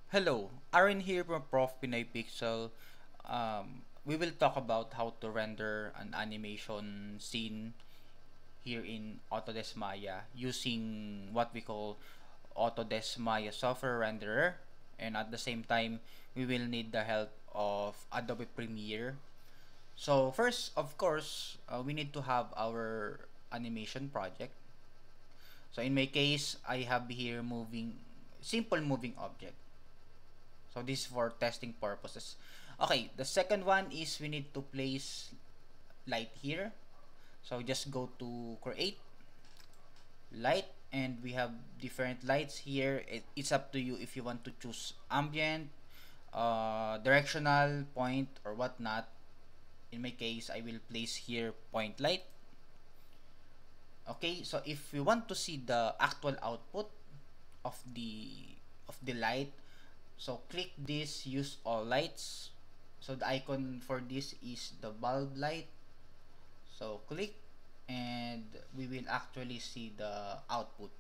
Hello, Aaron here from Prof. Pinay Pixel. We will talk about how to render an animation scene here in Autodesk Maya using what we call Autodesk Maya software renderer, and at the same time we will need the help of Adobe Premiere. So first, of course, we need to have our animation project. So in my case, I have here simple moving object. So this is for testing purposes. Okay, the second one is we need to place light here. So just go to create light, and we have different lights here. It's up to you if you want to choose ambient, directional, point, or whatnot. In my case, I will place here point light. Okay, so if we want to see the actual output of the light, so click this use all lights. So the icon for this is the bulb light. So click, and we will actually see the output.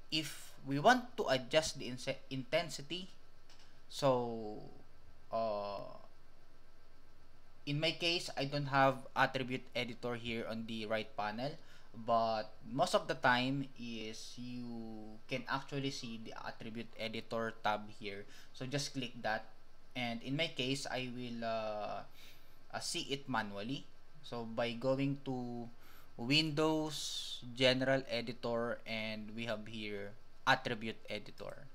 If we want to adjust the intensity, so uh, in my case, I don't have attribute editor here on the right panel, but most of the time is you can actually see the attribute editor tab here. So just click that, and in my case, I will see it manually. So by going to Windows, General Editor, and we have here attribute editor,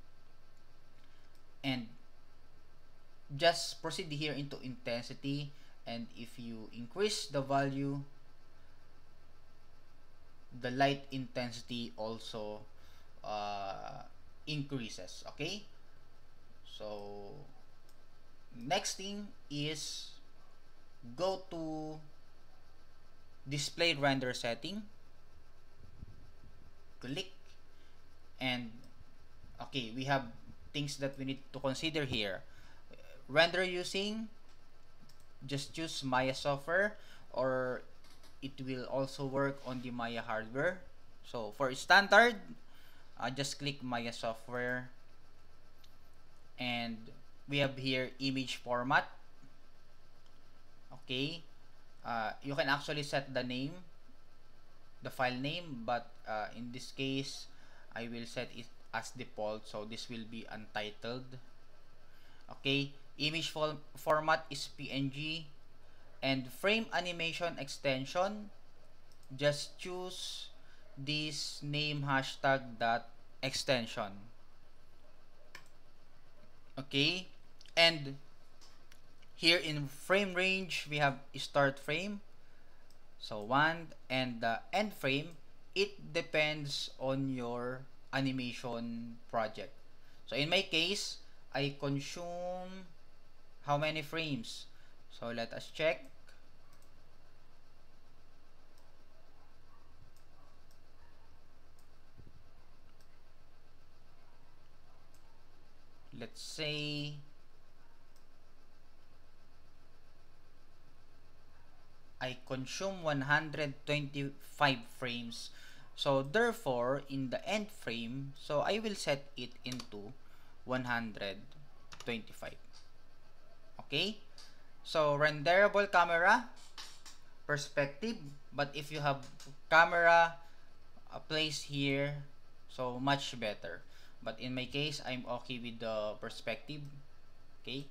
and just proceed here into intensity, and if you increase the value, the light intensity also uh, increases. Okay, so next thing is go to display render setting, click, and okay, we have things that we need to consider here. Render using, just choose Maya software, or it will also work on the Maya hardware. So for standard, just click Maya software, and we have here image format. Okay, you can actually set the name, the file name, but in this case I will set it as default, so this will be untitled. Okay, image format is PNG, and frame animation extension, just choose this name hashtag dot extension. Okay, and here in frame range we have start frame, so 1, and the end frame, it depends on your animation project. So in my case, I consume how many frames? So let us check. Let's say I consume 125 frames. So therefore, in the end frame, so I will set it into 125. Okay? So renderable camera, perspective, but if you have camera placed here, so much better. But in my case, I'm okay with the perspective. Okay?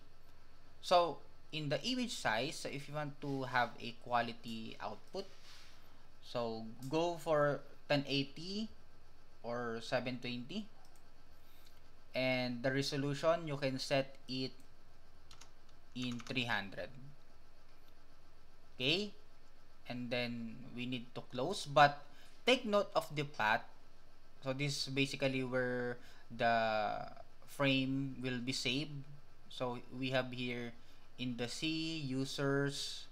So in the image size, so if you want to have a quality output, so go for 1080 or 720, and the resolution you can set it in 300. Okay, and then we need to close, but take note of the path. So this is basically where the frame will be saved. So we have here in the C users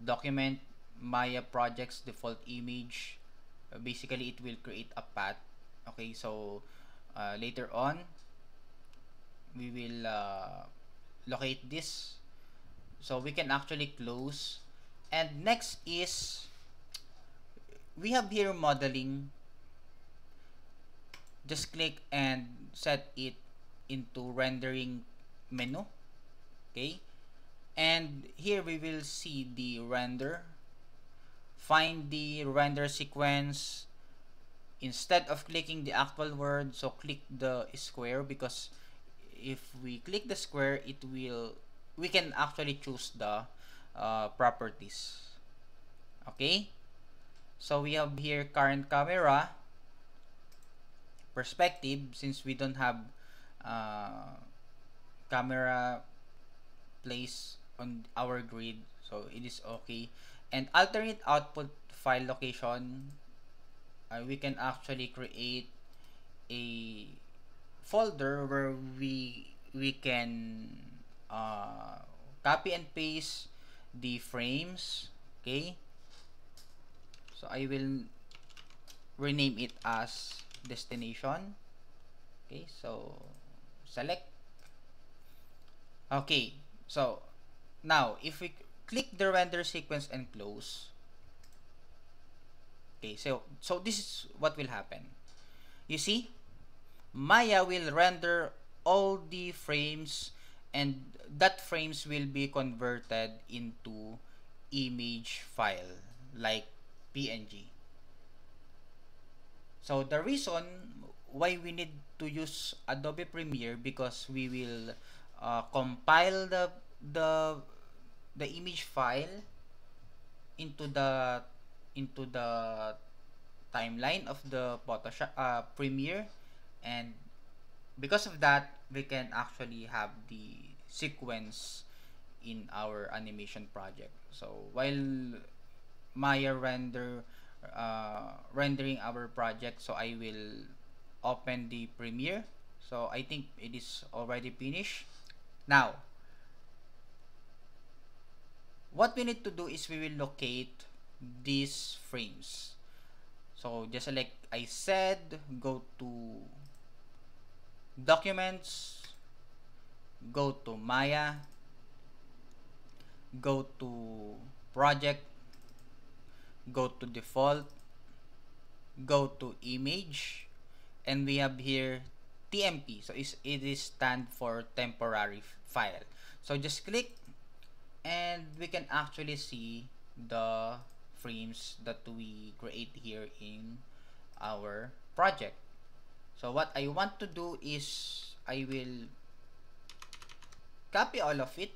document Maya projects default image. Basically it will create a path. Okay, so later on we will locate this, so we can actually close. And next is we have here modeling. Just click and set it into rendering menu. Okay, and here we will see the render. Find the render sequence. Instead of clicking the actual word, so click the square, because if we click the square, it will, we can actually choose the properties. Okay, so we have here current camera, perspective, since we don't have camera place on our grid, so it is okay. And alternate output file location, we can actually create a folder where we can copy and paste the frames. Okay, so I will rename it as destination. Okay, so select. Okay, so now if we click the render sequence and close, okay, so this is what will happen. You see, Maya will render all the frames, and that frames will be converted into image file like PNG. So the reason why we need to use Adobe Premiere, because we will compile the the image file into the timeline of the Photoshop Premiere, and because of that, we can actually have the sequence in our animation project. So while Maya rendering our project, so I will open the Premiere. So I think it is already finished. Now, what we need to do is we will locate these frames. So just like I said, go to Documents, go to Maya, go to Project, go to Default, go to Image, and we have here TMP. So it is stand for temporary file. So just click, and we can actually see the frames that we create here in our project. So what I want to do is I will copy all of it,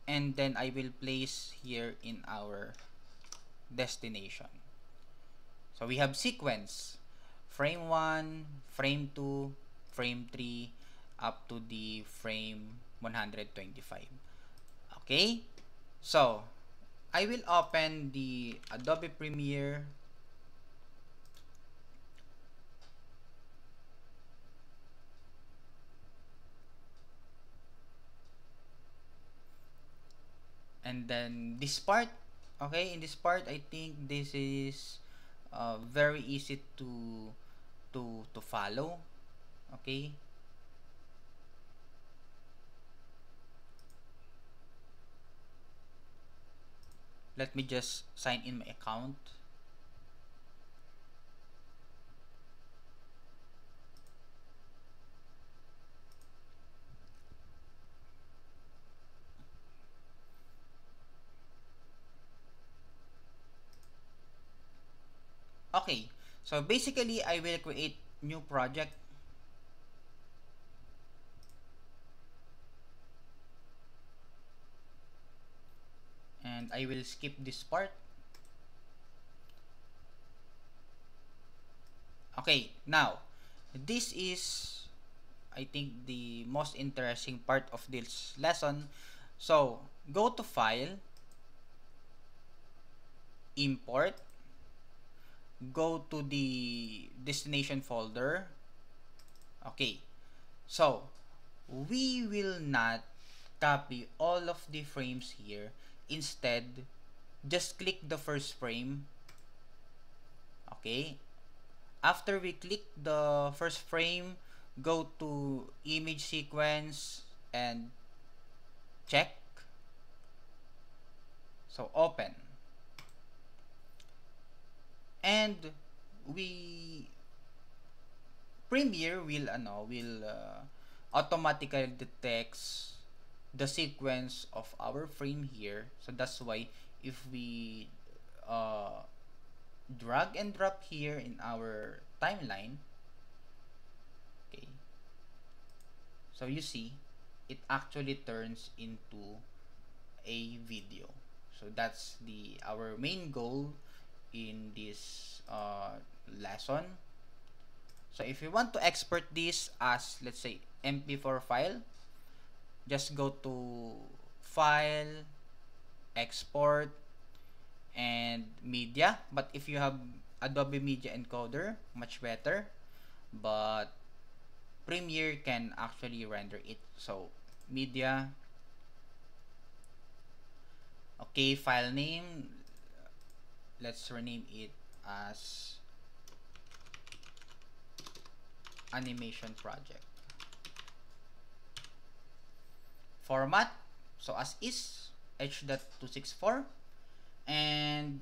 and then I will place here in our destination. So we have sequence, frame 1, frame 2, frame 3, up to the frame 125. Okay, so I will open the Adobe Premiere, and then this part. Okay, in this part, I think this is very easy to follow. Okay, let me just sign in my account. Okay, so basically I will create new project, and I will skip this part. Okay, now this is, I think, the most interesting part of this lesson. So go to File, Import, go to the destination folder. Okay, so we will not copy all of the frames here. Instead, just click the first frame. Okay, after we click the first frame, go to image sequence and check. So open, and we Premiere will automatically detects the sequence of our frame here. So that's why if we drag and drop here in our timeline, okay, so you see it actually turns into a video. So that's the our main goal in this lesson. So if you want to export this as, let's say, MP4 file, just go to File, Export, and Media. But if you have Adobe Media Encoder, much better. But Premiere can actually render it. So Media, okay, file name, let's rename it as animation project. Format, so as is, H.264, and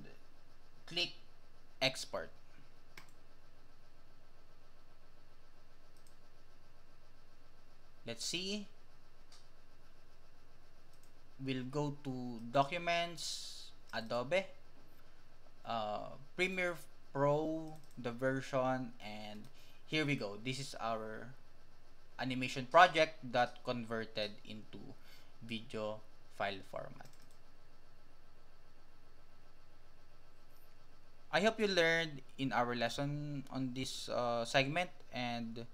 click export. Let's see. We'll go to Documents, Adobe, Premiere Pro, the version, and here we go. This is our animation project that converted into video file format. I hope you learned in our lesson on this segment, and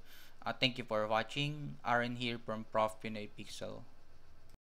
thank you for watching. Aaron here from Prof Pinoy Pixel.